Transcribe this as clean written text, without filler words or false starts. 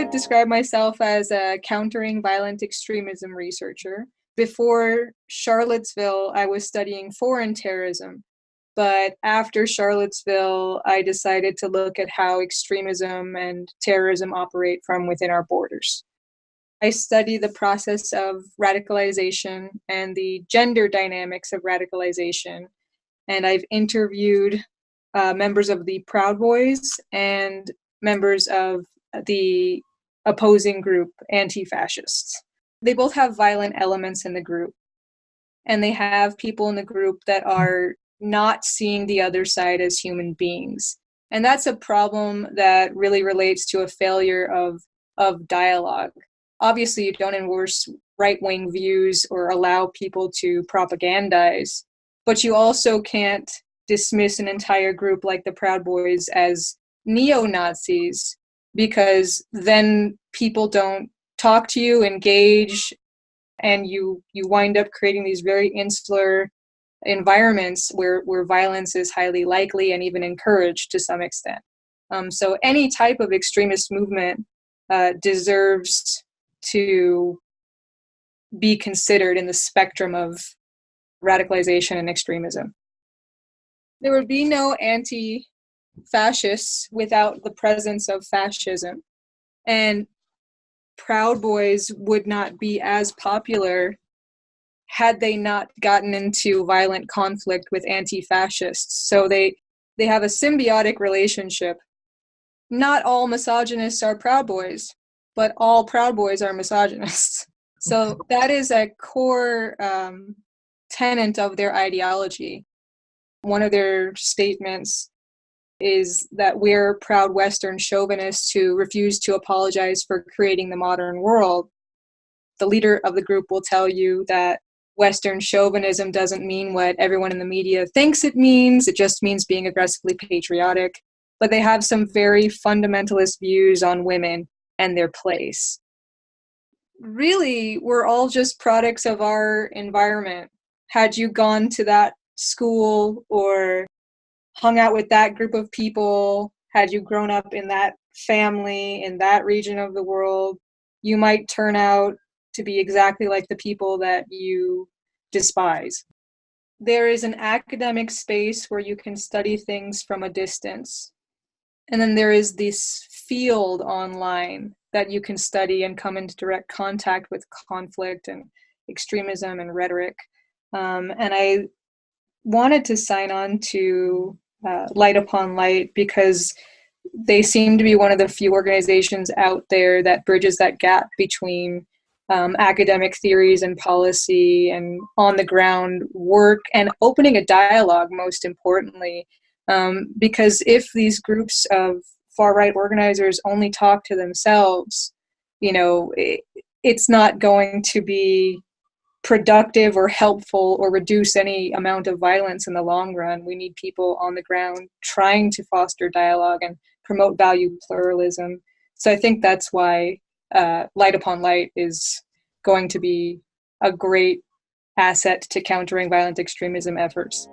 would describe myself as a countering violent extremism researcher. Before Charlottesville, I was studying foreign terrorism. But after Charlottesville, I decided to look at how extremism and terrorism operate from within our borders. I study the process of radicalization and the gender dynamics of radicalization. And I've interviewed members of the Proud Boys and members of the opposing group, antifascists. They both have violent elements in the group. And they have people in the group that are not seeing the other side as human beings. And that's a problem that really relates to a failure of dialogue. Obviously, you don't endorse right-wing views or allow people to propagandize, but you also can't dismiss an entire group like the Proud Boys as neo-Nazis, because then people don't talk to you, engage, and you wind up creating these very insular environments where violence is highly likely and even encouraged to some extent. So any type of extremist movement deserves to be considered in the spectrum of radicalization and extremism. There would be no anti-fascists without the presence of fascism. And Proud Boys would not be as popular had they not gotten into violent conflict with anti-fascists. So they have a symbiotic relationship. Not all misogynists are Proud Boys, but all Proud Boys are misogynists. So that is a core tenet of their ideology. One of their statements is that we're proud Western chauvinists who refuse to apologize for creating the modern world. The leader of the group will tell you that Western chauvinism doesn't mean what everyone in the media thinks it means. It just means being aggressively patriotic. But they have some very fundamentalist views on women and their place. Really, we're all just products of our environment. Had you gone to that school or hung out with that group of people, had you grown up in that family, in that region of the world, you might turn out to be exactly like the people that you despise. There is an academic space where you can study things from a distance. And then there is this field online that you can study and come into direct contact with conflict and extremism and rhetoric. And I wanted to sign on to Light Upon Light because they seem to be one of the few organizations out there that bridges that gap between academic theories and policy and on-the-ground work and opening a dialogue, most importantly. Because if these groups of far-right organizers only talk to themselves, it's not going to be productive or helpful or reduce any amount of violence in the long run. We need people on the ground trying to foster dialogue and promote value pluralism. So I think that's why Light Upon Light is going to be a great asset to countering violent extremism efforts.